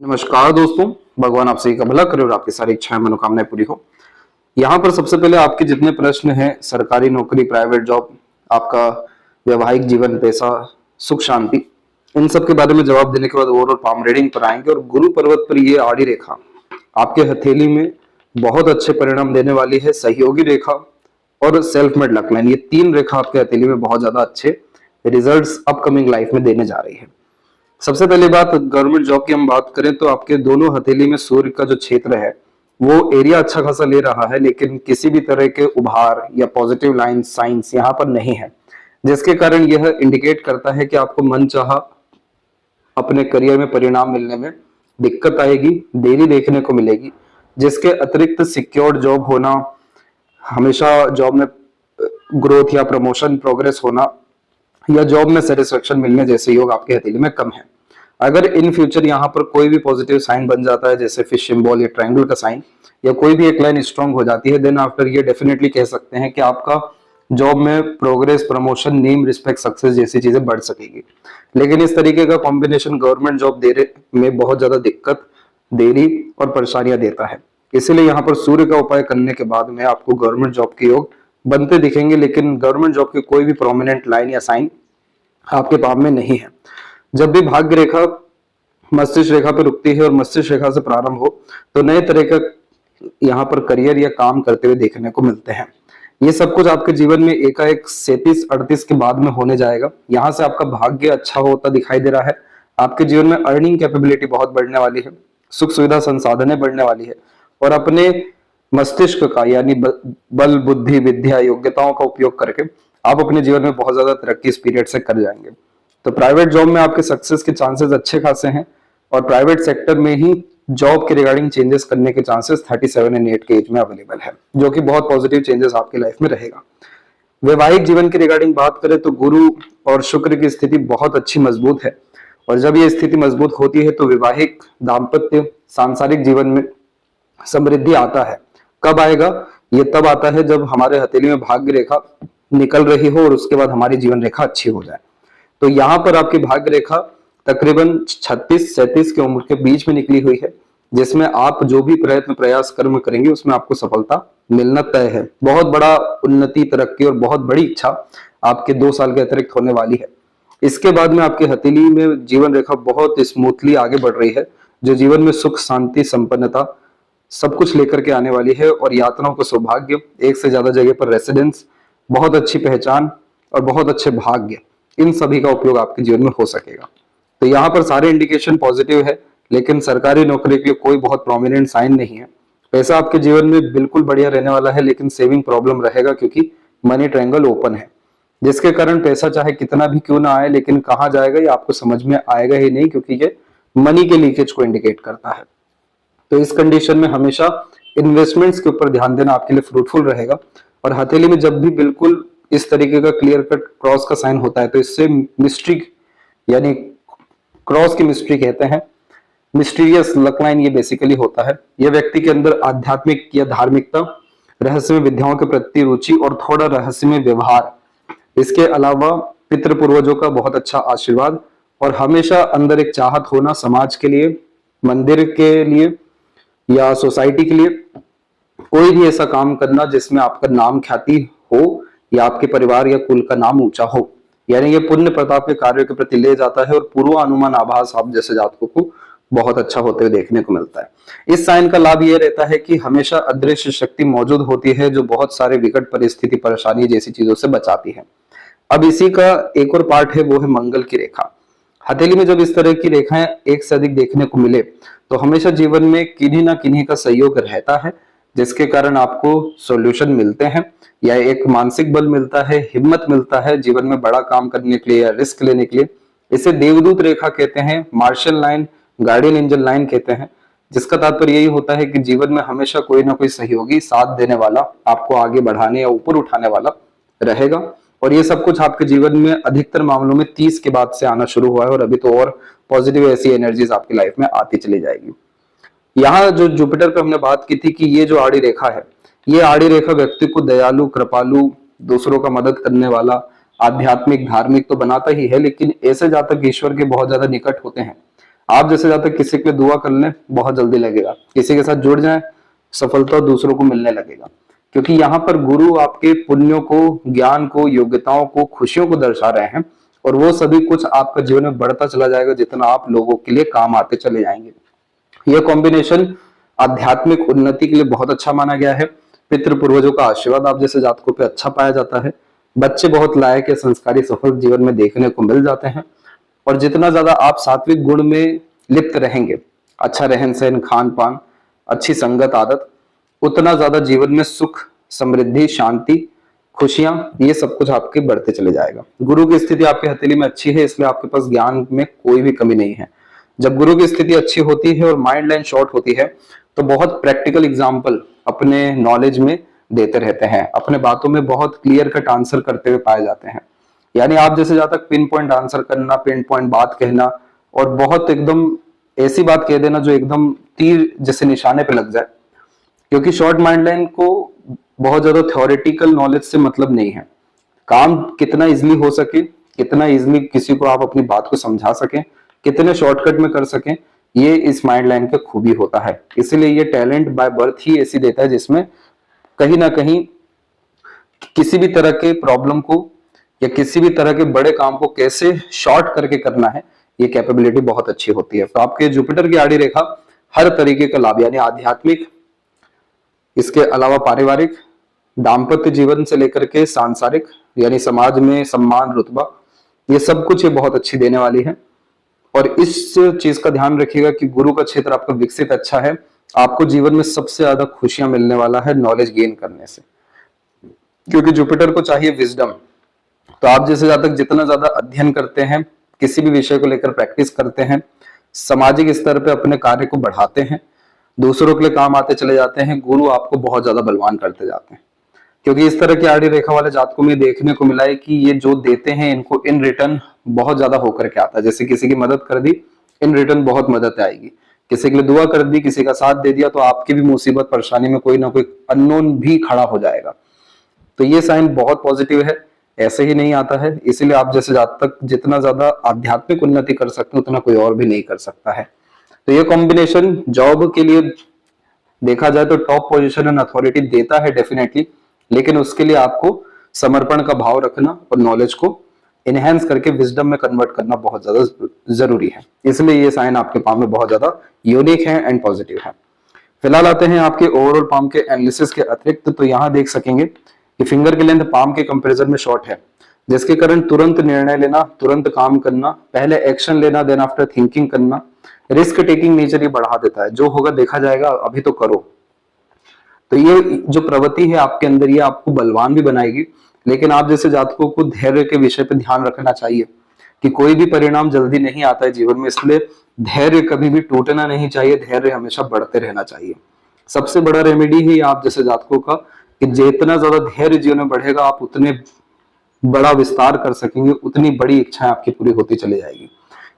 नमस्कार दोस्तों, भगवान आप सभी का भला करे और आपकी सारी इच्छाएं मनोकामनाएं पूरी हो। यहाँ पर सबसे पहले आपके जितने प्रश्न हैं, सरकारी नौकरी, प्राइवेट जॉब, आपका वैवाहिक जीवन, पैसा, सुख शांति, इन सब के बारे में जवाब देने के बाद ओवरऑल पाम रीडिंग पर आएंगे। और गुरु पर्वत पर ये आड़ी रेखा आपके हथेली में बहुत अच्छे परिणाम देने वाली है। सहयोगी रेखा और सेल्फ मेड लक लाइन, ये तीन रेखा आपके हथेली में बहुत ज्यादा अच्छे रिजल्ट्स अपकमिंग लाइफ में देने जा रही है। सबसे पहली बात, गवर्नमेंट जॉब की हम बात करें तो आपके दोनों हथेली में सूर्य का जो क्षेत्र है वो एरिया अच्छा खासा ले रहा है, लेकिन किसी भी तरह के उभार या पॉजिटिव लाइन साइंस यहाँ पर नहीं है, जिसके कारण यह इंडिकेट करता है कि आपको मनचाहा अपने करियर में परिणाम मिलने में दिक्कत आएगी, देरी देखने को मिलेगी। जिसके अतिरिक्त सिक्योर्ड जॉब होना, हमेशा जॉब में ग्रोथ या प्रमोशन प्रोग्रेस होना या जॉब में सेटिस्फेक्शन मिलने जैसे योग आपके हथेली में कम है। अगर इन फ्यूचर यहाँ पर कोई भी पॉजिटिव साइन बन जाता है, जैसे फिश सिंबल या ट्रायंगल का साइन, या कोई भी एक लाइन स्ट्रांग हो जाती है, देन आफ्टर ये डेफिनेटली कह सकते हैं कि आपका जॉब में progress, promotion, name, respect, success जैसी चीजें बढ़ सकेगी। लेकिन इस तरीके का कॉम्बिनेशन गवर्नमेंट जॉब देने में बहुत ज्यादा दिक्कत, देरी और परेशानियां देता है। इसीलिए यहाँ पर सूर्य का उपाय करने के बाद में आपको गवर्नमेंट जॉब के योग बनते दिखेंगे, लेकिन गवर्नमेंट जॉब के कोई भी प्रोमिनेंट लाइन या साइन आपके पाप में नहीं है। जब भी भाग्य रेखा मस्तिष्क रेखा पर रुकती है और मस्तिष्क रेखा से प्रारंभ हो तो नए तरह का यहाँ पर करियर या काम करते हुए देखने को मिलते हैं। ये सब कुछ आपके जीवन में एकाएक 37-38 के बाद में होने जाएगा। यहाँ से आपका भाग्य अच्छा होता दिखाई दे रहा है। आपके जीवन में अर्निंग कैपेबिलिटी बहुत बढ़ने वाली है, सुख सुविधा संसाधनें बढ़ने वाली है, और अपने मस्तिष्क का यानी बल, बुद्धि, विद्या, योग्यताओं का उपयोग करके आप अपने जीवन में बहुत ज्यादा तरक्की इस पीरियड से कर जाएंगे। तो प्राइवेट जॉब में आपके सक्सेस के चांसेस अच्छे खासे हैं, और प्राइवेट सेक्टर में ही जॉब के रिगार्डिंग चेंजेस करने के चांसेस 37 एंड 8 के एज में अवेलेबल है, जो कि बहुत पॉजिटिव चेंजेस आपकी लाइफ में रहेगा। वैवाहिक जीवन की रिगार्डिंग बात करें तो गुरु और शुक्र की स्थिति बहुत अच्छी मजबूत है, और जब ये स्थिति मजबूत होती है तो वैवाहिक, दाम्पत्य, सांसारिक जीवन में समृद्धि आता है। कब आएगा? ये तब आता है जब हमारे हथेली में भाग्य रेखा निकल रही हो और उसके बाद हमारी जीवन रेखा अच्छी हो जाए। तो यहाँ पर आपकी भाग्य रेखा तकरीबन 36-37 की उम्र के बीच में निकली हुई है, जिसमें आप जो भी प्रयत्न, प्रयास, कर्म करेंगे उसमें आपको सफलता मिलना तय है। बहुत बड़ा उन्नति, तरक्की और बहुत बड़ी इच्छा आपके 2 साल के अतिरिक्त होने वाली है। इसके बाद में आपकी हथेली में जीवन रेखा बहुत स्मूथली आगे बढ़ रही है, जो जीवन में सुख, शांति, संपन्नता सब कुछ लेकर के आने वाली है, और यात्राओं को सौभाग्य, एक से ज्यादा जगह पर रेसिडेंस, बहुत अच्छी पहचान और बहुत अच्छे भाग्य, इन सभी का उपयोग आपके जीवन में हो सकेगा। तो यहाँ पर सारे इंडिकेशन पॉजिटिव है, लेकिन सरकारी नौकरी के लिए कोई बहुत प्रोमिनेंट साइन नहीं है। पैसा आपके जीवन में बिल्कुल बढ़िया रहने वाला है, लेकिन सेविंग प्रॉब्लम रहेगा, क्योंकि मनी ट्रायंगल ओपन है, जिसके कारण पैसा चाहे कितना भी क्यों ना आए, लेकिन कहाँ जाएगा ये आपको समझ में आएगा ही नहीं, क्योंकि ये मनी के लीकेज को इंडिकेट करता है। तो इस कंडीशन में हमेशा इन्वेस्टमेंट्स के ऊपर ध्यान देना आपके लिए फ्रूटफुल रहेगा। और हथेली में जब भी बिल्कुल इस तरीके का क्लियर कट क्रॉस का साइन होता है तो इससे मिस्ट्री, यानी क्रॉस की मिस्ट्री कहते हैं, मिस्टीरियस लक लाइन ये बेसिकली होता है। यह व्यक्ति के अंदर आध्यात्मिक या धार्मिकता, रहस्यमय विद्याओं के प्रति रुचि और थोड़ा रहस्यमय व्यवहार, इसके अलावा पितृ पूर्वजों का बहुत अच्छा आशीर्वाद, और हमेशा अंदर एक चाहत होना समाज के लिए, मंदिर के लिए या सोसाइटी के लिए कोई भी ऐसा काम करना जिसमें आपका नाम ख्याति हो या आपके परिवार या कुल का नाम ऊंचा हो। यानी ये पुण्य प्रताप के कार्यों के प्रति ले जाता है, और पूर्वानुमान आभास आप जैसे जातकों को बहुत अच्छा होते हुए देखने को मिलता है। इस साइन का लाभ ये रहता है कि हमेशा अदृश्य शक्ति मौजूद होती है, जो बहुत सारे विकट परिस्थिति, परेशानी जैसी चीजों से बचाती है। अब इसी का एक और पार्ट है, वो है मंगल की रेखा। हथेली में जब इस तरह की रेखाएं एक से अधिक देखने को मिले तो हमेशा जीवन में किन्हीं ना किन्हीं का सहयोग रहता है, जिसके कारण आपको सॉल्यूशन मिलते हैं, या एक मानसिक बल मिलता है, हिम्मत मिलता है जीवन में बड़ा काम करने के लिए या रिस्क लेने के लिए। इसे देवदूत रेखा कहते हैं, marshal line, guardian angel line कहते हैं, जिसका तात्पर्य यही होता है कि जीवन में हमेशा कोई ना कोई सहयोगी, साथ देने वाला, आपको आगे बढ़ाने या ऊपर उठाने वाला रहेगा। और ये सब कुछ आपके जीवन में अधिकतर मामलों में 30 के बाद से आना शुरू हुआ है, और अभी तो और पॉजिटिव ऐसी एनर्जीज आपकी लाइफ में आती चली जाएगी। यहाँ जो जुपिटर पे हमने बात की थी कि ये जो आड़ी रेखा है, ये आड़ी रेखा व्यक्ति को दयालु, कृपालु, दूसरों का मदद करने वाला, आध्यात्मिक, धार्मिक तो बनाता ही है, लेकिन ऐसे जातक ईश्वर के बहुत ज्यादा निकट होते हैं आप जैसे ज्यादा किसी के लिए दुआ कर लें, बहुत जल्दी लगेगा। किसी के साथ जुड़ जाए, सफलता दूसरों को मिलने लगेगा। क्योंकि यहाँ पर गुरु आपके पुण्यों को, ज्ञान को, योग्यताओं को, खुशियों को दर्शा रहे हैं, और वो सभी कुछ आपका जीवन में बढ़ता चला जाएगा जितना आप लोगों के लिए काम आते चले जाएंगे। यह कॉम्बिनेशन आध्यात्मिक उन्नति के लिए बहुत अच्छा माना गया है। पितृ पूर्वजों का आशीर्वाद आप जैसे जातकों पे अच्छा पाया जाता है। बच्चे बहुत लायक या संस्कारी सफल जीवन में देखने को मिल जाते हैं। और जितना ज्यादा आप सात्विक गुण में लिप्त रहेंगे, अच्छा रहन सहन, खान पान, अच्छी संगत आदत, उतना ज्यादा जीवन में सुख, समृद्धि, शांति, खुशियां, ये सब कुछ आपके बढ़ते चले जाएगा। गुरु की स्थिति आपके हथेली में अच्छी है, इसलिए आपके पास ज्ञान में कोई भी कमी नहीं है। जब गुरु की स्थिति अच्छी होती है और माइंड लाइन शॉर्ट होती है, तो बहुत प्रैक्टिकल एग्जाम्पल अपने नॉलेज में देते रहते हैं, अपने बातों में बहुत क्लियर कट आंसर करते हुए पाए जाते हैं। यानी आप जैसे जहां तक पिन पॉइंट आंसर करना, पिन पॉइंट बात कहना, और बहुत एकदम ऐसी बात कह देना जो एकदम तीर जैसे निशाने पे लग जाए। क्योंकि शॉर्ट माइंड लाइन को बहुत ज्यादा थ्योरेटिकल नॉलेज से मतलब नहीं है। काम कितना इजिली हो सके, कितना इजिली किसी को आप अपनी बात को समझा सकें, कितने शॉर्टकट में कर सकें, ये इस माइंड लाइन का खूबी होता है। इसीलिए ये टैलेंट बाय बर्थ ही ऐसी देता है जिसमें कहीं ना कहीं किसी भी तरह के प्रॉब्लम को या किसी भी तरह के बड़े काम को कैसे शॉर्ट करके करना है, ये कैपेबिलिटी बहुत अच्छी होती है। तो आपके जुपिटर की आड़ी रेखा हर तरीके का लाभ, यानी आध्यात्मिक, इसके अलावा पारिवारिक, दाम्पत्य जीवन से लेकर के सांसारिक, यानी समाज में सम्मान, रुतबा, ये सब कुछ ये बहुत अच्छी देने वाली है। और इस चीज का ध्यान रखिएगा कि गुरु का क्षेत्र आपका विकसित अच्छा है, आपको जीवन में सबसे ज्यादा खुशियां मिलने वाला है नॉलेज गेन करने से। क्योंकि जुपिटर को चाहिए विजडम। तो आप जैसे ज्यादा जितना ज्यादा अध्ययन करते हैं, किसी भी विषय को लेकर प्रैक्टिस करते हैं, सामाजिक स्तर पे अपने कार्य को बढ़ाते हैं, दूसरों के लिए काम आते चले जाते हैं, गुरु आपको बहुत ज्यादा बलवान करते जाते हैं। क्योंकि इस तरह की आड़ी रेखा वाले जातकों में देखने को मिला है कि ये जो देते हैं इनको इन रिटर्न बहुत ज्यादा होकर के आता है। जैसे किसी की मदद कर दी, इन रिटर्न बहुत मदद आएगी। किसी के लिए दुआ कर दी, किसी का साथ दे दिया, तो आपकी भी मुसीबत परेशानी में कोई ना कोई अननोन भी खड़ा हो जाएगा। तो ये साइन बहुत पॉजिटिव है, ऐसे ही नहीं आता है। इसीलिए आप जैसे जातक जितना ज्यादा आध्यात्मिक उन्नति कर सकते हैं उतना कोई और भी नहीं कर सकता है। तो ये कॉम्बिनेशन जॉब के लिए देखा जाए तो टॉप पोजीशन एंड अथॉरिटी देता है डेफिनेटली, लेकिन उसके लिए आपको समर्पण का भाव रखना और नॉलेज को इनहेंस करके विजडम में कन्वर्ट करना बहुत ज्यादा जरूरी है। इसलिए ये साइन आपके पाम में बहुत ज्यादा यूनिक है एंड पॉजिटिव है। फिलहाल आते हैं आपके ओवरऑल पाम के एनालिसिस के अतिरिक्त। तो यहाँ देख सकेंगे कि फिंगर की लेंथ पाम के कंपैरिजन में शॉर्ट है, जिसके कारण तुरंत निर्णय लेना, तुरंत काम करना, पहले एक्शन लेना, देन आफ्टर थिंकिंग करना, रिस्क टेकिंग नेचर ये बढ़ा देता है। जो होगा देखा जाएगा, अभी तो करो। तो ये जो प्रवृत्ति है आपके अंदर, ये आपको बलवान भी बनाएगी। लेकिन आप जैसे जातकों को धैर्य के विषय पे ध्यान रखना चाहिए कि कोई भी परिणाम जल्दी नहीं आता है जीवन में, इसलिए धैर्य कभी भी टूटना नहीं चाहिए, धैर्य हमेशा बढ़ते रहना चाहिए। सबसे बड़ा रेमेडी है आप जैसे जातकों का कि जितना ज्यादा धैर्य जीवन में बढ़ेगा, आप उतने बड़ा विस्तार कर सकेंगे, उतनी बड़ी इच्छाएं आपकी पूरी होती चली जाएगी।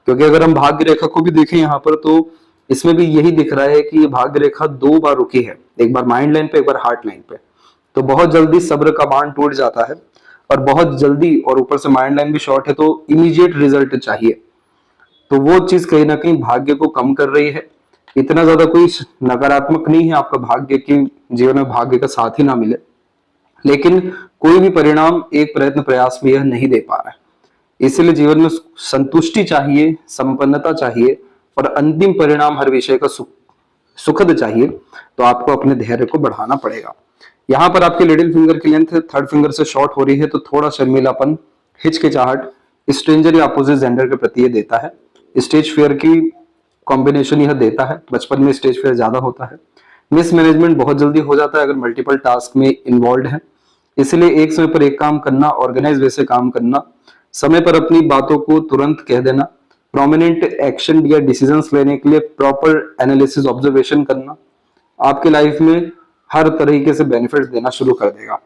क्योंकि अगर हम भाग्य रेखा को भी देखें यहाँ पर, तो इसमें भी यही दिख रहा है कि ये भाग्य रेखा 2 बार रुकी है, एक बार माइंड लाइन पे, एक बार हार्ट लाइन पे। तो बहुत जल्दी सब्र का बांध टूट जाता है और बहुत जल्दी, और ऊपर से माइंड लाइन भी शॉर्ट है तो इमीडिएट रिजल्ट चाहिए। तो वो चीज कहीं ना कहीं भाग्य को कम कर रही है। इतना ज्यादा कोई नकारात्मक नहीं है आपका भाग्य की जीवन में भाग्य का साथ ही ना मिले, लेकिन कोई भी परिणाम एक प्रयत्न प्रयास में यह नहीं दे पा रहा है। इसलिए जीवन में संतुष्टि चाहिए, संपन्नता चाहिए, और अंतिम परिणाम हर विषय का सुखद चाहिए। तो आपको अपने धैर्य को बढ़ाना पड़ेगा। यहाँ पर आपके लिटिल फिंगर की लेंथ 3rd फिंगर से शॉर्ट हो रही है, तो थोड़ा शर्मिलापन, हिचकिचाहट, स्ट्रेंजर या अपोजिट जेंडर के प्रति ये देता है। स्टेज फेयर की कॉम्बिनेशन यह देता है, बचपन में स्टेज फेयर ज्यादा होता है। मिसमैनेजमेंट बहुत जल्दी हो जाता है अगर मल्टीपल टास्क में इन्वॉल्व है। इसलिए एक समय पर एक काम करना, ऑर्गेनाइज वे से काम करना, समय पर अपनी बातों को तुरंत कह देना, प्रोमिनेंट एक्शन या डिसीजंस लेने के लिए प्रॉपर एनालिसिस, ऑब्जर्वेशन करना, आपके लाइफ में हर तरीके से बेनिफिट्स देना शुरू कर देगा।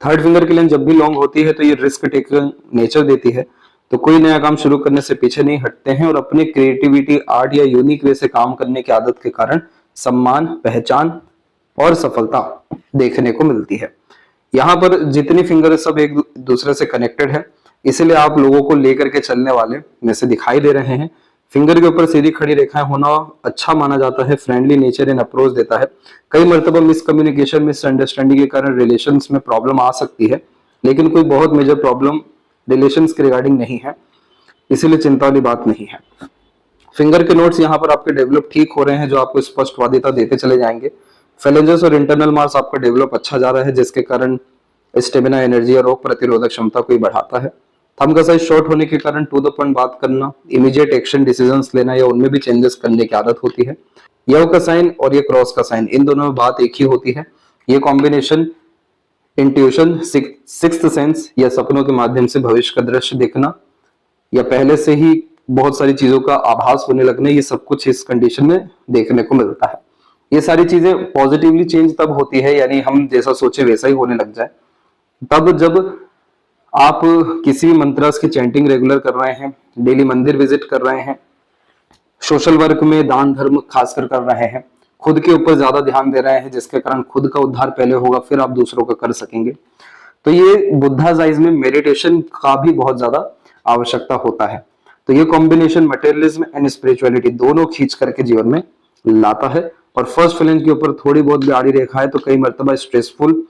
3rd फिंगर की लेंथ जब भी लॉन्ग होती है तो ये रिस्क टेकर नेचर देती है। तो कोई नया काम शुरू करने से पीछे नहीं हटते हैं, और अपने क्रिएटिविटी, आर्ट या यूनिक वे से काम करने की आदत के कारण सम्मान, पहचान और सफलता देखने को मिलती है। यहाँ पर जितनी फिंगर है सब एक दूसरे से कनेक्टेड है, इसलिए आप लोगों को लेकर के चलने वाले में से दिखाई दे रहे हैं। फिंगर के ऊपर सीधी खड़ी रेखाएं होना अच्छा माना जाता है, फ्रेंडली नेचर इन अप्रोच देता है। कई मरतबा मिसकम्युनिकेशन, मिसअंडरस्टैंडिंग के कारण रिलेशंस में प्रॉब्लम आ सकती है, लेकिन कोई बहुत मेजर प्रॉब्लम रिलेशंस के रिगार्डिंग नहीं है, इसीलिए चिंता वाली बात नहीं है। फिंगर के नोट्स यहाँ पर आपके डेवलप ठीक हो रहे हैं, जो आपको स्पष्टवादिता देते चले जाएंगे। फेलेंजेस और इंटरनल मार्स आपका डेवलप अच्छा जा रहा है, जिसके कारण स्टेमिना, एनर्जी और रोग प्रतिरोधक क्षमता को ही बढ़ाता है। थंब का साइज शॉर्ट होने के कारण टू द पॉइंट बात करना, इमीडिएट एक्शन डिसीजंस लेना या उनमें भी चेंजेस करने की आदत होती है। यव का साइन और ये क्रॉस का साइन, इन दोनों में बात एक ही होती है। ये कॉम्बिनेशन इंट्यूशन, सिक्स्थ सेंस या सपनों के माध्यम से भविष्य का दृश्य देखना या पहले से ही बहुत सारी चीजों का आभास होने लगना, ये सब कुछ इस कंडीशन में देखने को मिलता है। ये सारी चीजें पॉजिटिवली चेंज तब होती है, यानी हम जैसा सोचे वैसा ही होने लग जाए, तब जब आप किसी भी मंत्रास की चैंटिंग रेगुलर कर रहे हैं, डेली मंदिर विजिट कर रहे हैं, सोशल वर्क में दान धर्म खासकर कर रहे हैं, खुद के ऊपर ज्यादा ध्यान दे रहे हैं, जिसके कारण खुद का उद्धार पहले होगा, फिर आप दूसरों का कर सकेंगे। तो ये बुद्धाजाइज में मेडिटेशन का भी बहुत ज्यादा आवश्यकता होता है। तो ये कॉम्बिनेशन मटेरियलिज्म एंड स्पिरिचुअलिटी दोनों खींच करके जीवन में लाता है। और फर्स्ट फ्लैंज के ऊपर थोड़ी बहुत भी आड़ी रेखा है तो कई मर्तबा स्ट्रेसफुल,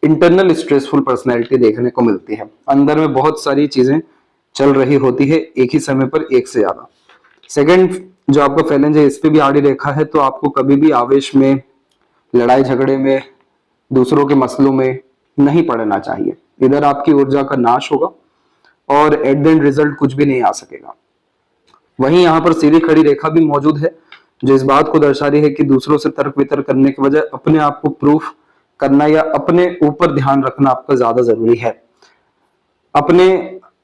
इंटरनल स्ट्रेसफुल पर्सनैलिटी देखने को मिलती है। अंदर में बहुत सारी चीजें चल रही होती है एक ही समय पर, एक से ज्यादा। सेकंड जो आपका फैलेंज है, इस पे भी आड़ी रेखा है, तो आपको कभी भी आवेश में, लड़ाई झगड़े में, दूसरों के मसलों में नहीं पड़ना चाहिए। इधर आपकी ऊर्जा का नाश होगा और एट द एंड रिजल्ट कुछ भी नहीं आ सकेगा। वहीं यहाँ पर सीधी खड़ी रेखा भी मौजूद है, जो इस बात को दर्शा रही है कि दूसरों से तर्क वितर्क करने के बजाय अपने आप को प्रूफ करना या अपने ऊपर ध्यान रखना आपका ज्यादा जरूरी है। अपने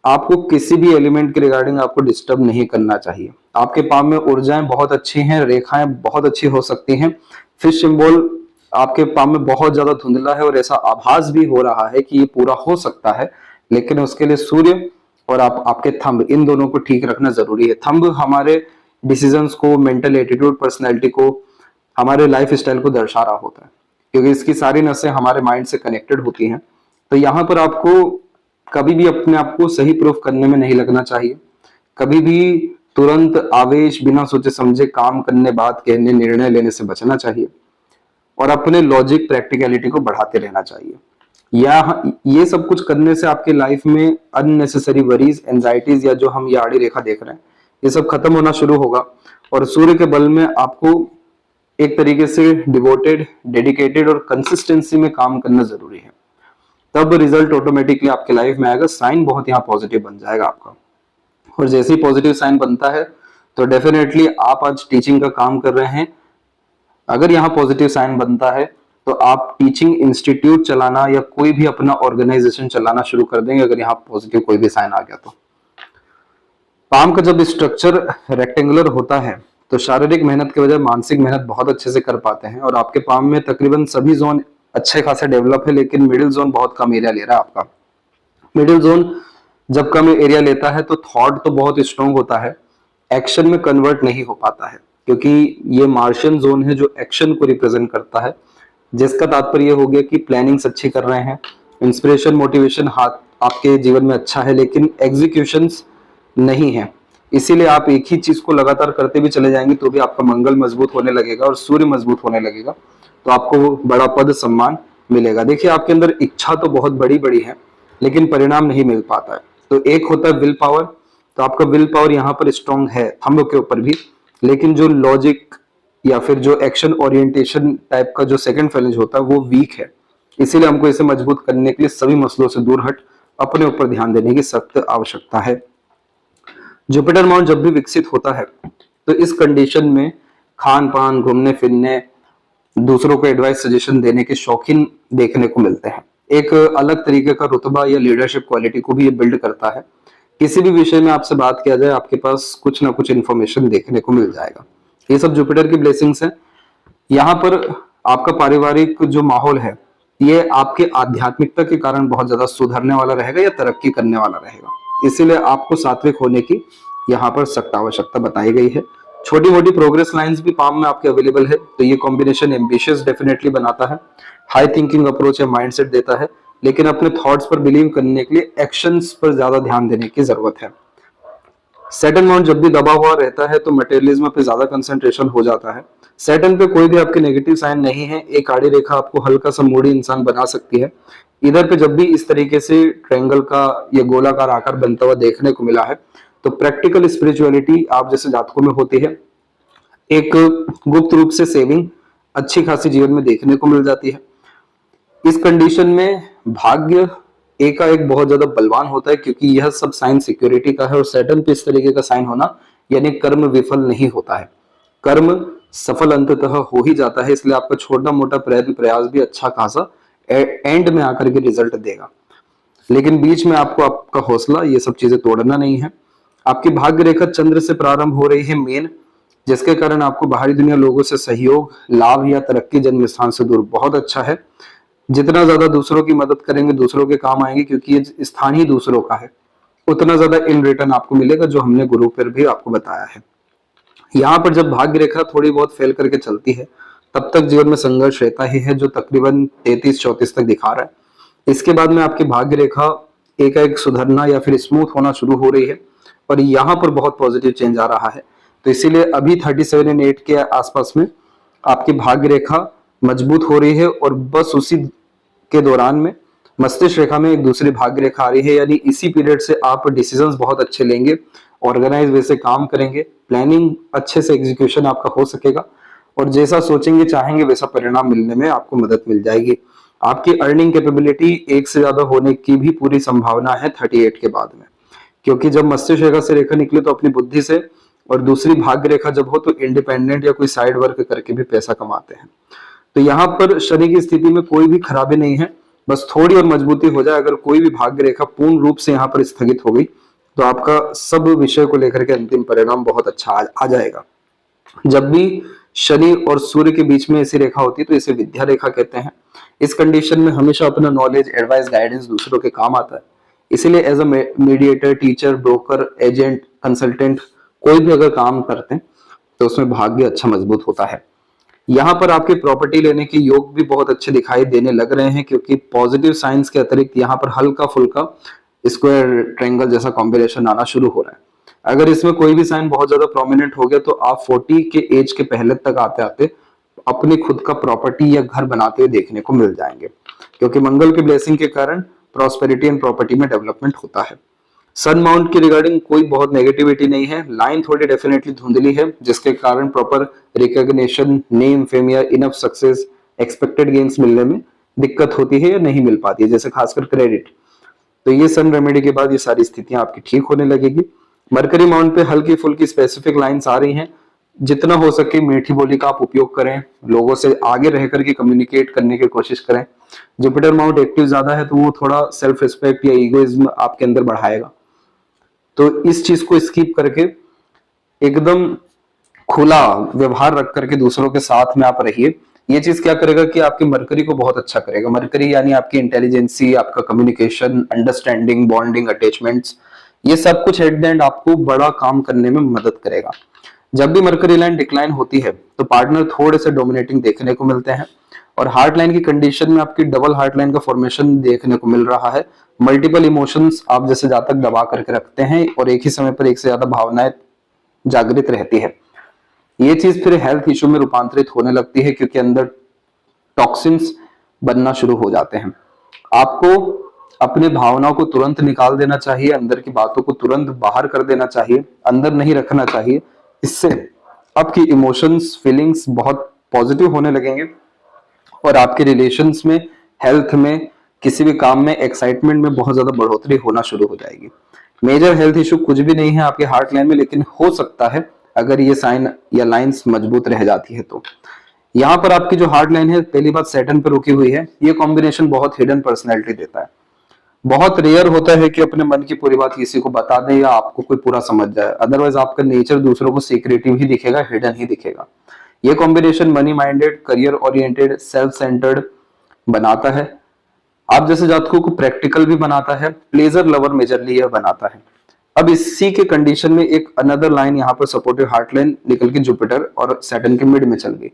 आपको किसी भी एलिमेंट के रिगार्डिंग आपको डिस्टर्ब नहीं करना चाहिए। आपके पाम में ऊर्जाएं बहुत अच्छी हैं, रेखाएं बहुत अच्छी हो सकती हैं। फिश सिंबल आपके पाम में बहुत ज्यादा धुंधला है और ऐसा आभास भी हो रहा है कि ये पूरा हो सकता है, लेकिन उसके लिए सूर्य और आपके थंब, इन दोनों को ठीक रखना जरूरी है। थंब हमारे डिसीजंस को, मेंटल एटीट्यूड, पर्सनैलिटी को, हमारे लाइफ स्टाइल को दर्शा रहा होता है, क्योंकि इसकी सारी नसें हमारे माइंड से कनेक्टेड होती हैं। तो यहाँ पर आपको कभी भी अपने आप को सही प्रूफ करने में नहीं लगना चाहिए। कभी भी तुरंत आवेश, बिना सोचे समझे काम करने, बात कहने, निर्णय लेने से बचना चाहिए और अपने लॉजिक, प्रैक्टिकलिटी को बढ़ाते रहना चाहिए। या ये सब कुछ करने से आपके लाइफ में अननेसेसरी वरीज, एंजाइटीज या जो हम ये आड़ी रेखा देख रहे हैं, ये सब खत्म होना शुरू होगा और सूर्य के बल में आपको एक तरीके से डिवोटेड, डेडिकेटेड और कंसिस्टेंसी में काम करना जरूरी है। तब रिजल्ट ऑटोमेटिकली आपके लाइफ में आएगा। साइन बहुत यहाँ पॉजिटिव बन जाएगा आपका, और जैसे ही पॉजिटिव साइन बनता है तो डेफिनेटली आप आज टीचिंग का काम कर रहे हैं, अगर यहाँ पॉजिटिव साइन बनता है तो आप टीचिंग इंस्टीट्यूट चलाना या कोई भी अपना ऑर्गेनाइजेशन चलाना शुरू कर देंगे, अगर यहाँ पॉजिटिव कोई भी साइन आ गया तो। पाम का जब स्ट्रक्चर रेक्टेंगुलर होता है तो शारीरिक मेहनत के बजाय मानसिक मेहनत बहुत अच्छे से कर पाते हैं, और आपके पाम में तकरीबन सभी जोन अच्छे खासे डेवलप है, लेकिन मिडिल जोन बहुत कम एरिया ले रहा है आपका। मिडिल जोन जब कम एरिया लेता है तो थॉट तो बहुत स्ट्रॉन्ग होता है, एक्शन में कन्वर्ट नहीं हो पाता है, क्योंकि ये मार्शियन जोन है जो एक्शन को रिप्रेजेंट करता है, जिसका तात्पर्य हो गया कि प्लानिंग्स अच्छी कर रहे हैं, इंस्पिरेशन, मोटिवेशन हाथ आपके जीवन में अच्छा है, लेकिन एग्जीक्यूशंस नहीं है। इसीलिए आप एक ही चीज को लगातार करते भी चले जाएंगे तो भी आपका मंगल मजबूत होने लगेगा और सूर्य मजबूत होने लगेगा, तो आपको बड़ा पद सम्मान मिलेगा। देखिए आपके अंदर इच्छा तो बहुत बड़ी बड़ी है, लेकिन परिणाम नहीं मिल पाता है। तो एक होता है विल पावर, तो आपका विल पावर यहाँ पर स्ट्रॉन्ग है थंब के ऊपर भी, लेकिन जो लॉजिक या फिर जो एक्शन ओरिएंटेशन टाइप का जो सेकंड फैलेंज होता है वो वीक है। इसीलिए हमको इसे मजबूत करने के लिए सभी मसलों से दूर हट अपने ऊपर ध्यान देने की सख्त आवश्यकता है। जुपिटर माउंट जब भी विकसित होता है तो इस कंडीशन में खान पान, घूमने फिरने, दूसरों को एडवाइस, सजेशन देने के शौकीन देखने को मिलते हैं। एक अलग तरीके का रुतबा या लीडरशिप क्वालिटी को भी ये बिल्ड करता है। किसी भी विषय में आपसे बात किया जाए, आपके पास कुछ ना कुछ इन्फॉर्मेशन देखने को मिल जाएगा। ये सब जुपिटर की ब्लेसिंग्स हैं। यहाँ पर आपका पारिवारिक जो माहौल है ये आपके आध्यात्मिकता के कारण बहुत ज्यादा सुधरने वाला रहेगा या तरक्की करने वाला रहेगा, इसीलिए आपको सात्विक होने की यहाँ पर सख्त आवश्यकता बताई गई है। छोटी मोटी प्रोग्रेस लाइंस भी पाम में आपके अवेलेबल है, तो ये कॉम्बिनेशन एम्बिशियस डेफिनेटली बनाता है, हाई थिंकिंग अप्रोच या माइंडसेट देता है, लेकिन अपने थॉट्स पर बिलीव करने के लिए एक्शंस पर ज्यादा ध्यान देने की जरूरत है। सैटर्न माउंट जब भी दबा हुआ रहता है तो मटेरियलिज्म पे ज्यादा कंसंट्रेशन हो जाता है। सैटर्न पे कोई भी आपके नेगेटिव साइन नहीं है, एक आड़ी रेखा आपको हल्का सा मूडी इंसान बना सकती है। इधर पे जब भी इस तरीके से ट्रायंगल का या गोलाकार आकार बनता हुआ देखने को मिला है तो प्रैक्टिकल स्पिरिचुअलिटी आप जैसे जातकों में होती है, एक गुप्त रूप से सेविंग अच्छी खासी जीवन में देखने को मिल जाती है। इस कंडीशन में भाग्य एकाएक बहुत ज्यादा बलवान होता है, क्योंकि यह सब साइन सिक्योरिटी का है और सैटर्न पे इस तरीके का साइन होना यानी कर्म विफल नहीं होता है, कर्म सफल अंततः हो ही जाता है। इसलिए आपका छोटा मोटा प्रयत्न प्रयास भी अच्छा खासा एंड में आकर के रिजल्ट देगा। लेकिन बीच में आपको आपका हौसला ये सब चीजें तोड़ना नहीं है। आपकी भाग्य रेखा चंद्र से प्रारंभ हो रही है मेन, जिसके कारण आपको बाहरी दुनिया लोगों से सहयोग, लाभ या तरक्की जन्म स्थान से दूर बहुत अच्छा है। जितना ज्यादा दूसरों की मदद करेंगे दूसरों के काम आएंगे, क्योंकि ये स्थान ही दूसरों का है, उतना ज्यादा इन रिटर्न आपको मिलेगा, जो हमने गुरु पर भी आपको बताया है। यहाँ पर जब भाग्य रेखा थोड़ी बहुत फेल करके चलती है तब तक जीवन में संघर्ष रहता ही है, जो तकरीबन 33-34 तक दिखा रहा है। इसके बाद में आपकी भाग्य रेखा एकाएक सुधरना या फिर स्मूथ होना शुरू हो रही है और यहाँ पर बहुत पॉजिटिव चेंज आ रहा है। तो इसीलिए अभी 37 और 8 के आसपास में आपकी भाग्य रेखा मजबूत हो रही है और बस उसी के दौरान में मस्तिष्क रेखा में एक दूसरी भाग्य रेखा आ रही है, यानी इसी पीरियड से आप डिसीजंस बहुत अच्छे लेंगे, ऑर्गेनाइज वे से काम करेंगे, प्लानिंग अच्छे से एग्जीक्यूशन आपका हो सकेगा और जैसा सोचेंगे चाहेंगे वैसा परिणाम मिलने में आपको मदद मिल जाएगी। आपकी अर्निंग कैपेबिलिटी एक से ज्यादा होने की भी पूरी संभावना है 38 के बाद में, क्योंकि जब मस्तिष्क रेखा से रेखा निकले तो अपनी बुद्धि से, और दूसरी भाग्य रेखा जब हो तो इंडिपेंडेंट या कोई साइड वर्क करके भी पैसा कमाते हैं। तो यहाँ पर शनि की स्थिति में कोई भी खराबी नहीं है, बस थोड़ी और मजबूती हो जाए। अगर कोई भी भाग्य रेखा पूर्ण रूप से यहाँ पर स्थगित हो गई तो आपका सब विषय को लेकर के अंतिम परिणाम बहुत अच्छा आ जाएगा। जब भी शनि और सूर्य के बीच में ऐसी रेखा होती है तो इसे विद्या रेखा कहते हैं। इस कंडीशन में हमेशा अपना नॉलेज, एडवाइस, गाइडेंस दूसरों के काम आता है। इसीलिए as a mediator, teacher, broker, agent, consultant कोई भी अगर काम करते हैं तो उसमें भाग्य अच्छा मजबूत होता है। यहाँ पर आपके प्रॉपर्टी लेने के योग भी बहुत अच्छे दिखाई देने लग रहे हैं, क्योंकि पॉजिटिव साइंस के अतिरिक्त यहाँ पर हल्का फुल्का स्क्वायर ट्रायंगल जैसा कॉम्बिनेशन आना शुरू हो रहा है। अगर इसमें कोई भी साइन बहुत ज्यादा प्रोमिनेंट हो गया तो आप 40 के एज के पहले तक आते आते अपनी खुद का प्रॉपर्टी या घर बनाते हुए देखने को मिल जाएंगे, क्योंकि मंगल के ब्लेसिंग के कारण प्रॉस्पेरिटी एंड प्रॉपर्टी में डेवलपमेंट होता है। सन माउंट की रिगार्डिंग कोई बहुत नेगेटिविटी नहीं है, लाइन थोड़ी डेफिनेटली धुंधली है, जिसके कारण प्रॉपर रिकॉग्निशन, नेम, फेम या इनफ सक्सेस, एक्सपेक्टेड गेन्स मिलने में दिक्कत होती है या नहीं मिल पाती है, जैसे खासकर क्रेडिट। तो ये सन रेमेडी के बाद ये सारी स्थितियां आपकी ठीक होने लगेगी। मरकरी माउंट पे हल्की फुल्की स्पेसिफिक लाइंस आ रही हैं, जितना हो सके मीठी बोली का आप उपयोग करें, लोगों से आगे रह करके कम्युनिकेट करने की कोशिश करें। जुपिटर माउंट एक्टिव ज्यादा है तो वो थोड़ा सेल्फ रिस्पेक्ट या ईगोइज्म आपके अंदर बढ़ाएगा, तो इस चीज को स्किप करके एकदम खुला व्यवहार रख करके दूसरों के साथ में आप रहिए। ये चीज क्या करेगा कि आपके मरकरी को बहुत अच्छा करेगा। मरकरी यानी आपकी इंटेलिजेंसी, आपका कम्युनिकेशन, अंडरस्टैंडिंग, बॉन्डिंग, अटैचमेंट्स, ये सब कुछ एट द एंड आपको बड़ा काम करने में मदद करेगा। जब भी मरकरी लाइन डिक्लाइन होती है तो पार्टनर थोड़े से डोमिनेटिंग देखने को मिलते हैं और हार्ट लाइन की कंडीशन में आपकी डबल हार्ट लाइन का फॉर्मेशन देखने को मिल रहा है। मल्टीपल इमोशंस आप जैसे जातक दबा करके रखते हैं और एक ही समय पर एक से ज्यादा भावनाएं जागृत रहती है। ये चीज फिर हेल्थ इशू में रूपांतरित होने लगती है, क्योंकि अंदर टॉक्सिन्स बनना शुरू हो जाते हैं। आपको अपने भावनाओं को तुरंत निकाल देना चाहिए, अंदर की बातों को तुरंत बाहर कर देना चाहिए, अंदर नहीं रखना चाहिए। इससे आपकी इमोशंस, फीलिंग्स बहुत पॉजिटिव होने लगेंगे और आपके रिलेशंस में, हेल्थ में, किसी भी काम में, एक्साइटमेंट में बहुत ज्यादा बढ़ोतरी होना शुरू हो जाएगी। मेजर हेल्थ इशू कुछ भी नहीं है आपके हार्ट लाइन में, लेकिन हो सकता है अगर ये साइन या लाइंस मजबूत रह जाती है तो। यहाँ पर आपकी जो हार्ट लाइन है, पहली बात सैटर्न पर रुकी हुई है, ये कॉम्बिनेशन बहुत हिडन पर्सनैलिटी देता है। बहुत रेयर होता है कि अपने मन की पूरी बात किसी को बता दें या आपको कोई पूरा समझ जाए, अदरवाइज आपका नेचर दूसरों को सीक्रेटिव ही दिखेगा, हिडन ही दिखेगा। ये combination money minded, career oriented, self centred बनाता है। आप जैसे जातकों को प्रैक्टिकल भी बनाता है, प्लेजर लवर मेजरली यह बनाता है। अब इसी के कंडीशन में एक अनदर लाइन यहाँ पर सपोर्टिव हार्ट लाइन निकल के जुपिटर और सैटर्न के मिड में चल गई,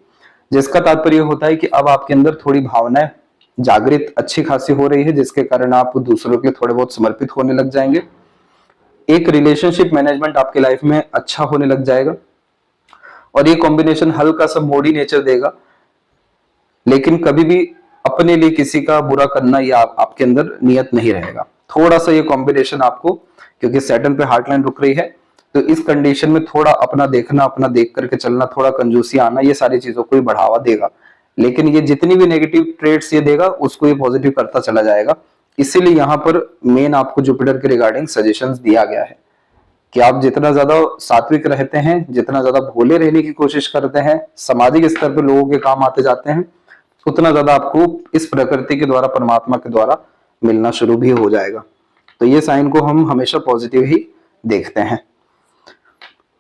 जिसका तात्पर्य होता है कि अब आपके अंदर थोड़ी भावनाएं जागृत अच्छी खासी हो रही है, जिसके कारण आप दूसरों के लिए थोड़े बहुत समर्पित होने लग जाएंगे। एक रिलेशनशिप मैनेजमेंट आपके लाइफ में अच्छा होने लग जाएगा। और ये कॉम्बिनेशन हल्का सा मोडी नेचर देगा, लेकिन कभी भी अपने लिए किसी का बुरा करना या आपके अंदर नियत नहीं रहेगा। थोड़ा सा ये कॉम्बिनेशन आपको, क्योंकि सैटर्न पे हार्टलाइन रुक रही है, तो इस कंडीशन में थोड़ा अपना देखना, अपना देख करके चलना, थोड़ा कंजूसी आना, ये सारी चीजों को ही बढ़ावा देगा। लेकिन ये जितनी भी नेगेटिव ट्रेड्स ये देगा उसको ये पॉजिटिव करता चला जाएगा। इसीलिए यहाँ पर मेन आपको जुपिटर के रिगार्डिंग सजेशंस दिया गया है कि आप जितना ज्यादा सात्विक रहते हैं, जितना ज्यादा भोले रहने की कोशिश करते हैं, सामाजिक स्तर पर लोगों के काम आते जाते हैं, उतना ज्यादा आपको इस प्रकृति के द्वारा, परमात्मा के द्वारा मिलना शुरू भी हो जाएगा। तो ये साइन को हम हमेशा पॉजिटिव ही देखते हैं।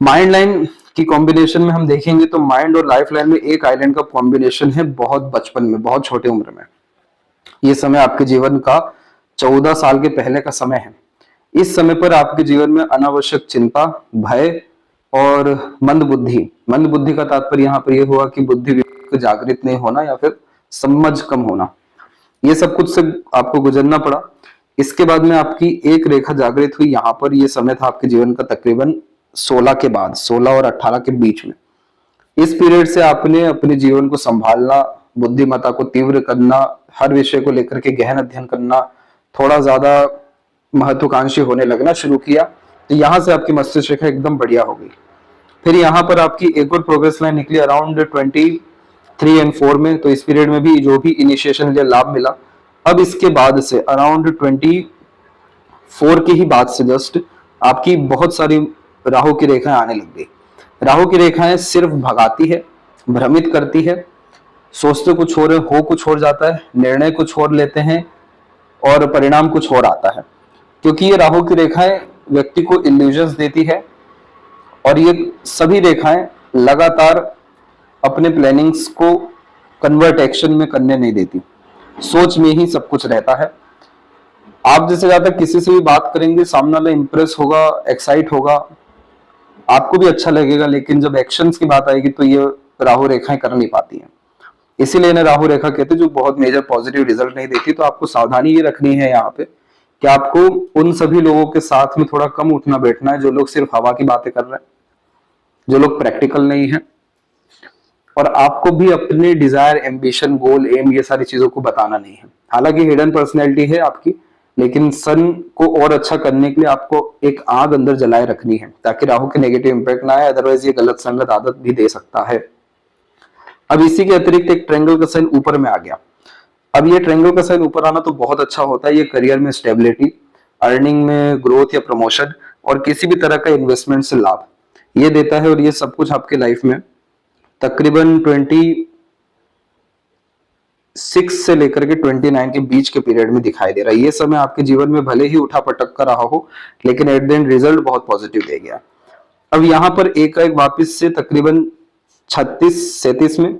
माइंड लाइन की कॉम्बिनेशन में हम देखेंगे तो माइंड और लाइफ लाइन में एक आइलैंड का कॉम्बिनेशन है, बहुत बचपन में, बहुत छोटे उम्र में। ये समय आपके जीवन का 14 साल के पहले का समय है। इस समय पर आपके जीवन में अनावश्यक चिंता, भय और मंद बुद्धि का तात्पर्य यहाँ पर यह हुआ कि बुद्धि जागृत नहीं होना या फिर समझ कम होना, ये सब कुछ से आपको गुजरना पड़ा। इसके बाद में आपकी एक रेखा जागृत हुई यहाँ पर। यह समय था आपके जीवन का तकरीबन 16 के बाद, 16 और 18 के बीच में। इस पीरियड से आपने अपने जीवन को संभालना, बुद्धिमत्ता को तीव्र करना, हर विषय को लेकर के गहन अध्ययन करना, थोड़ा ज्यादा महत्वाकांक्षी होने लगना शुरू किया। तो यहाँ से आपकी मस्तिष्क रेखा एकदम बढ़िया हो गई। फिर यहाँ पर आपकी एक और प्रोग्रेस लाइन निकली अराउंड 23 और 4 में। तो इस पीरियड में भी जो भी इनिशिएशन लिया, लाभ मिला। अब इसके बाद से अराउंड 24 की ही बात से जस्ट आपकी बहुत सारी राहु की रेखाएं आने लग गई। राहु की रेखाएं सिर्फ भगाती है, भ्रमित करती है, सोचते कुछ और हो कुछ और जाता है, निर्णय कुछ और लेते हैं और परिणाम कुछ और आता है। क्योंकि ये राहु की रेखाएं व्यक्ति को इल्यूजन्स देती है और ये सभी रेखाएं लगातार अपने प्लानिंग्स को कन्वर्ट एक्शन में करने नहीं देती, सोच में ही सब कुछ रहता है। आप जैसे ज्यादा किसी से भी बात करेंगे, सामने वाला इंप्रेस होगा, एक्साइट होगा, आपको भी अच्छा लगेगा, लेकिन जब एक्शंस की बात आएगी तो ये राहु रेखाएं कर नहीं पाती हैं। इसीलिए इन्हें राहु रेखा कहते हैं, जो बहुत मेजर पॉजिटिव रिजल्ट नहीं देती। तो आपको सावधानी ये रखनी है यहाँ पे कि आपको उन सभी लोगों के साथ में थोड़ा कम उठना बैठना है जो लोग सिर्फ हवा की बातें कर रहे हैं, जो लोग प्रैक्टिकल नहीं है। और आपको भी अपने डिजायर, एम्बिशन, गोल, एम, ये सारी चीजों को बताना नहीं है। हालांकि हिडन पर्सनैलिटी है आपकी, लेकिन सन को और अच्छा करने के लिए आपको एक आग अंदर जलाए रखनी है ताकि राहु के नेगेटिव इंपैक्ट ना आए, अदरवाइज ये गलत संगत आदत भी दे सकता है। अब इसी के अतिरिक्त एक ट्रायंगल का साइन ऊपर में आ गया। अब ये ट्रायंगल का साइन ऊपर आना तो बहुत अच्छा होता है। ये करियर में स्टेबिलिटी, अर्निंग में ग्रोथ या प्रमोशन और किसी भी तरह का इन्वेस्टमेंट से लाभ ये देता है। और ये सब कुछ आपके लाइफ में तकरीबन 26 से लेकर के 29 के बीच के पीरियड में दिखाई दे रहा है। ये समय आपके जीवन में भले ही उठा पटक कर रहा हो, लेकिन एट द एंड रिजल्ट बहुत पॉजिटिव दे गया। अब यहाँ पर एक वापिस से तकरीबन 36-37 में,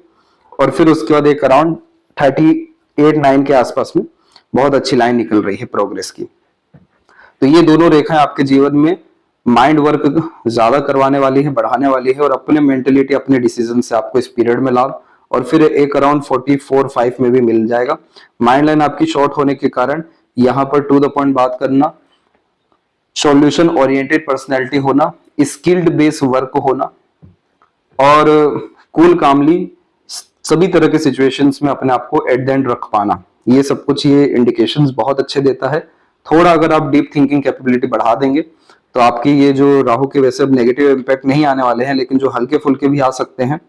और फिर उसके बाद एक अराउंड 38-9 के आसपास में बहुत अच्छी लाइन निकल रही है प्रोग्रेस की। तो ये दोनों रेखाएं आपके जीवन में माइंड वर्क ज्यादा करवाने वाली है, बढ़ाने वाली है, और अपने मेंटेलिटी, अपने डिसीजन से आपको इस पीरियड में लाभ, और फिर एक अराउंड 44-5 में भी मिल जाएगा। माइंड लाइन आपकी शॉर्ट होने के कारण यहाँ पर टू द पॉइंट बात करना, सॉल्यूशन ओरिएंटेड पर्सनैलिटी होना, स्किल्ड बेस वर्क होना और कूल कामली सभी तरह के सिचुएशंस में अपने आप को एट द एंड रख पाना, ये सब कुछ ये इंडिकेशंस बहुत अच्छे देता है। थोड़ा अगर आप डीप थिंकिंग कैपेबिलिटी बढ़ा देंगे तो आपकी ये जो राहु के वैसे अब नेगेटिव इंपैक्ट नहीं आने वाले हैं, लेकिन जो हल्के फुल्के भी आ सकते हैं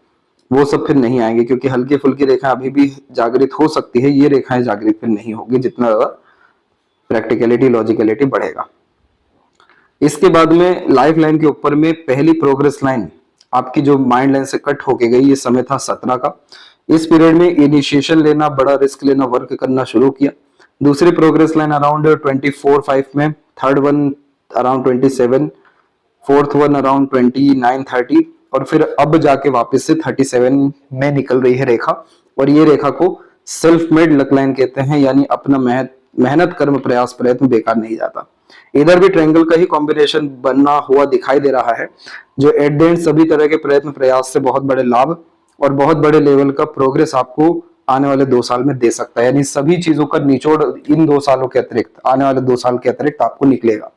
वो सब फिर नहीं आएंगे, क्योंकि हल्के फुल्की रेखाएं अभी भी जागृत हो सकती है, ये रेखाएं जागृत फिर नहीं होगी जितना ज्यादा प्रैक्टिकलिटी, लॉजिकलिटी बढ़ेगा। इसके बाद में लाइफ लाइन के ऊपर में पहली प्रोग्रेस लाइन आपकी जो माइंड लाइन से कट होके गई, ये समय था 17 का। इस पीरियड में इनिशिएशन लेना, बड़ा रिस्क लेना, वर्क करना शुरू किया। दूसरी प्रोग्रेस लाइन अराउंड 24-5 में, third one around 27, fourth one around 29-30, और फिर अब जाके वापस से 37 में निकल रही है रेखा। और ये रेखा को सेल्फ मेड लक लाइन कहते हैं, यानी अपना मेहनत, कर्म, प्रयास, प्रयत्न बेकार नहीं जाता। इधर भी ट्रायंगल का ही कॉम्बिनेशन बनना हुआ दिखाई दे रहा है, जो एट द एंड सभी तरह के प्रयत्न, प्रयास से बहुत बड़े लाभ और बहुत बड़े लेवल का प्रोग्रेस आपको आने वाले 2 साल में दे सकता है। यानी सभी चीजों का निचोड़ इन 2 सालों के अतिरिक्त, आने वाले 2 साल के अतिरिक्त आपको निकलेगा।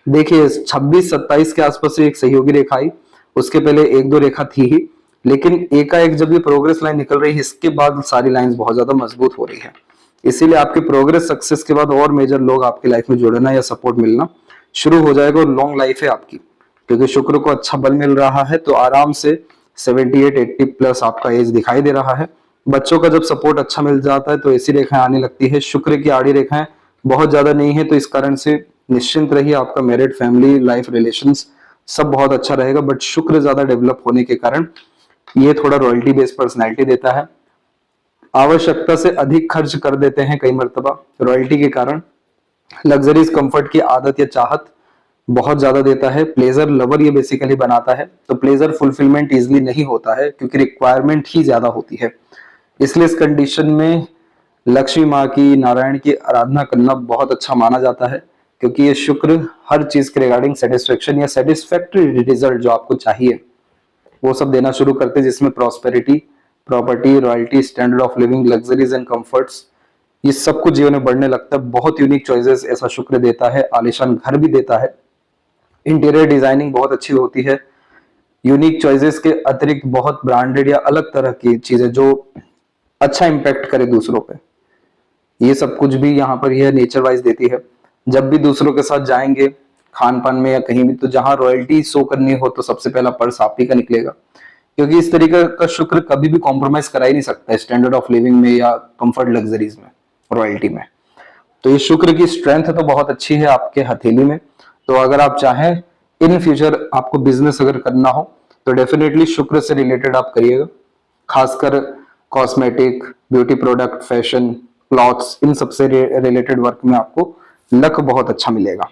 देखिए 26-27 के आसपास से एक सहयोगी रेखा आई, उसके पहले एक दो रेखा थी ही, लेकिन एकाएक जब ये प्रोग्रेस लाइन निकल रही है इसके बाद सारी लाइंस बहुत ज्यादा मजबूत हो रही है। इसीलिए आपके प्रोग्रेस सक्सेस के बाद और मेजर लोग आपकी लाइफ में जुड़ना या सपोर्ट मिलना शुरू हो जाएगा और लॉन्ग लाइफ है आपकी, क्योंकि शुक्र को अच्छा बल मिल रहा है तो आराम से 78-80 प्लस आपका एज दिखाई दे रहा है। बच्चों का जब सपोर्ट अच्छा मिल जाता है तो ऐसी रेखाएं आने लगती है। शुक्र की आड़ी रेखाएं बहुत ज्यादा नहीं है, तो इस कारण से निश्चिंत रहिए, आपका मैरिड, फैमिली लाइफ, रिलेशंस सब बहुत अच्छा रहेगा। बट शुक्र ज्यादा डेवलप होने के कारण ये थोड़ा रॉयल्टी बेस्ड पर्सनैलिटी देता है, आवश्यकता से अधिक खर्च कर देते हैं कई मर्तबा रॉयल्टी के कारण। लग्जरीज कंफर्ट की आदत या चाहत बहुत ज्यादा देता है। प्लेजर लवर ये बेसिकली बनाता है, तो प्लेजर फुलफिलमेंट इजिली नहीं होता है क्योंकि रिक्वायरमेंट ही ज्यादा होती है। इसलिए इस कंडीशन में लक्ष्मी माँ की, नारायण की आराधना करना बहुत अच्छा माना जाता है, क्योंकि ये शुक्र हर चीज के रिगार्डिंग सेटिस्फेक्शन या सेटिस्फैक्टरी रिजल्ट जो आपको चाहिए वो सब देना शुरू करते हैं, जिसमें prosperity, property, royalty, standard of living, luxuries and comforts, ये सब कुछ जीवन में बढ़ने लगता है। बहुत यूनिक चॉइसेस ऐसा शुक्र देता है, आलीशान घर भी देता है, इंटीरियर डिजाइनिंग बहुत अच्छी होती है। यूनिक चॉइसेस के अतिरिक्त बहुत ब्रांडेड या अलग तरह की चीजें जो अच्छा इंपैक्ट करे दूसरों पे, ये सब कुछ भी यहाँ पर यह नेचर वाइज देती है। जब भी दूसरों के साथ जाएंगे खान पान में या कहीं भी, तो जहां रॉयल्टी शो करनी हो तो सबसे पहला पर्स आप ही का निकलेगा, क्योंकि इस तरीके का शुक्र कभी भी कॉम्प्रोमाइज करा ही नहीं सकता है स्टैंडर्ड ऑफ लिविंग में या कंफर्ट लग्जरीज में, रॉयल्टी में। तो ये शुक्र की स्ट्रेंथ तो बहुत अच्छी है आपके हथेली में। तो अगर आप चाहें इन फ्यूचर आपको बिजनेस अगर करना हो तो डेफिनेटली शुक्र से रिलेटेड आप करिएगा, खासकर cosmetic, beauty product, fashion, clothes, इन सबसे रिलेटेड वर्क में आपको लक बहुत अच्छा मिलेगा।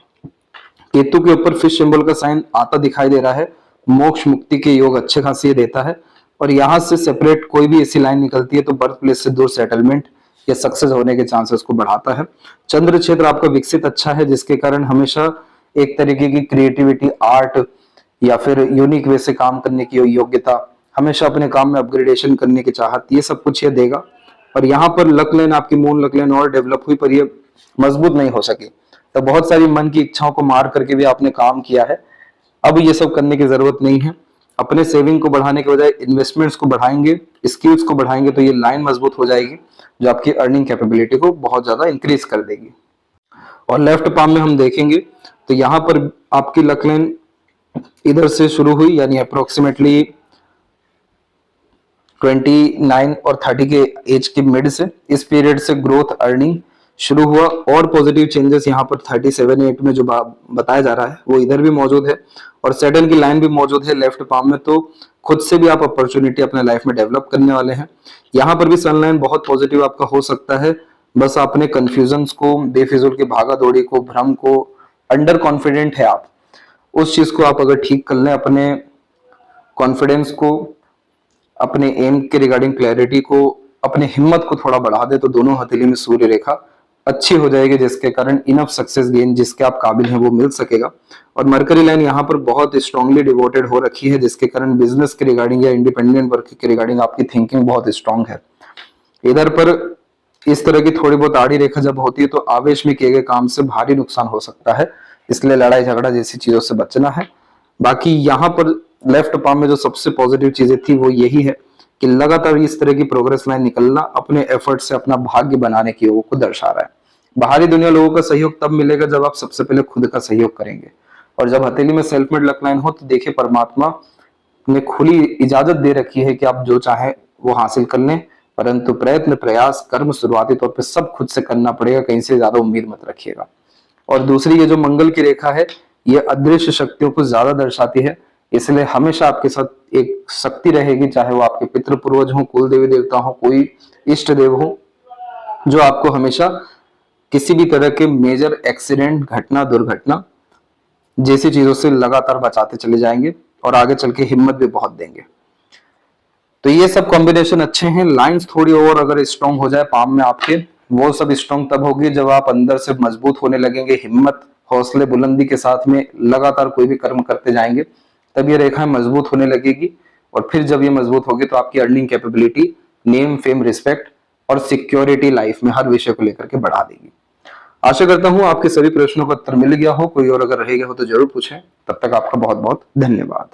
केतु के ऊपर फिश सिंबल का साइन आता दिखाई दे रहा है, मोक्ष मुक्ति के योग अच्छे खासे देता है। और यहां से सेपरेट कोई भी ऐसी लाइन निकलती है तो बर्थ प्लेस से दूर सेटलमेंट या सक्सेस होने के चांसेस को बढ़ाता है। चंद्र क्षेत्र आपका विकसित अच्छा है, जिसके कारण हमेशा एक तरीके की क्रिएटिविटी, आर्ट या फिर यूनिक वे से काम करने की योग्यता, हमेशा अपने काम में अपग्रेडेशन करने की चाहत, ये सब कुछ ये देगा। और यहाँ पर लक लाइन, आपकी मून लक लाइन और डेवलप हुई पर ये मजबूत नहीं हो सकी, तो बहुत सारी मन की इच्छाओं को मार करके भी आपने काम किया है। अब ये सब करने की जरूरत नहीं है, अपने सेविंग को बढ़ाने के बजाय इन्वेस्टमेंट्स को बढ़ाएंगे, स्किल्स को बढ़ाएंगे, तो ये लाइन मजबूत हो जाएगी जो आपकी अर्निंग कैपेबिलिटी को बहुत ज्यादा इंक्रीज कर देगी। और लेफ्ट पाम में हम देखेंगे तो यहाँ पर आपकी लक लाइन इधर से शुरू हुई, यानी अप्रोक्सीमेटली 29 और 30 के एज के मिड से, इस पीरियड से ग्रोथ, अर्निंग शुरू हुआ और पॉजिटिव चेंजेस यहाँ पर 37-8 में जो बताया जा रहा है वो इधर भी मौजूद है। और सैटर्न की लाइन भी मौजूद है लेफ्ट पाम में, तो खुद से भी आप अपॉर्चुनिटी अपने लाइफ में डेवलप करने वाले हैं। यहाँ पर भी सनलाइन बहुत पॉजिटिव आपका हो सकता है, बस अपने कंफ्यूजन्स को, बेफिजुल की भागा दौड़ी को, भ्रम को, अंडर कॉन्फिडेंट है आप, उस चीज को आप अगर ठीक कर लें, अपने कॉन्फिडेंस को, अपने एम के रिगार्डिंग क्लैरिटी को, अपने हिम्मत को थोड़ा बढ़ा दे, तो दोनों हथेली में सूर्य रेखा अच्छी हो जाएगी, जिसके कारण इनफ सक्सेस गेन जिसके आप काबिल हैं वो मिल सकेगा। और मरकरी लाइन यहाँ पर बहुत स्ट्रांगली डिवोटेड हो रखी है, जिसके कारण बिजनेस के रिगार्डिंग या इंडिपेंडेंट वर्क के रिगार्डिंग आपकी थिंकिंग बहुत स्ट्रांग है। इधर पर इस तरह की थोड़ी बहुत आड़ी रेखा जब होती है तो आवेश में किए गए काम से भारी नुकसान हो सकता है, इसलिए लड़ाई झगड़ा जैसी चीजों से बचना है। बाकी यहाँ पर लेफ्ट पाम में जो सबसे पॉजिटिव चीजें थी वो यही है कि लगातार इस तरह की प्रोग्रेस लाइन निकलना अपने एफर्ट से अपना भाग्य बनाने की योग को दर्शा रहा है। बाहरी दुनिया लोगों का सहयोग तब मिलेगा जब आप सबसे पहले खुद का सहयोग करेंगे, और जब हथेली में सेल्फ मेड लक लाइन हो तो देखिए परमात्मा ने खुली इजाजत दे रखी है कि आप जो चाहे वो हासिल कर लें, परंतु प्रयत्न, प्रयास, कर्म शुरुआती तौर पर सब खुद से करना पड़ेगा, कहीं से ज्यादा उम्मीद मत रखिएगा। और दूसरी ये जो मंगल की रेखा है ये अदृश्य शक्तियों को ज्यादा दर्शाती है, इसलिए हमेशा आपके साथ एक शक्ति रहेगी, चाहे वो आपके पितृ पूर्वज हो, कुल देवी देवता हो, कोई इष्ट देव हो, जो आपको हमेशा किसी भी तरह के मेजर एक्सीडेंट, घटना, दुर्घटना जैसी चीजों से लगातार बचाते चले जाएंगे और आगे चल के हिम्मत भी बहुत देंगे। तो ये सब कॉम्बिनेशन अच्छे हैं। लाइंस थोड़ी और अगर स्ट्रॉन्ग हो जाए पाम में आपके, वो सब स्ट्रॉन्ग तब होगी जब आप अंदर से मजबूत होने लगेंगे, हिम्मत, हौसले, बुलंदी के साथ में लगातार कोई भी कर्म करते जाएंगे, तब ये रेखाएं मजबूत होने लगेगी। और फिर जब ये मजबूत होगी तो आपकी earning capability, name, fame, respect और सिक्योरिटी लाइफ में हर विषय को लेकर के बढ़ा देगी। आशा करता हूं आपके सभी प्रश्नों का उत्तर मिल गया हो। कोई और अगर रह गया हो तो जरूर पूछें। तब तक आपका बहुत बहुत धन्यवाद।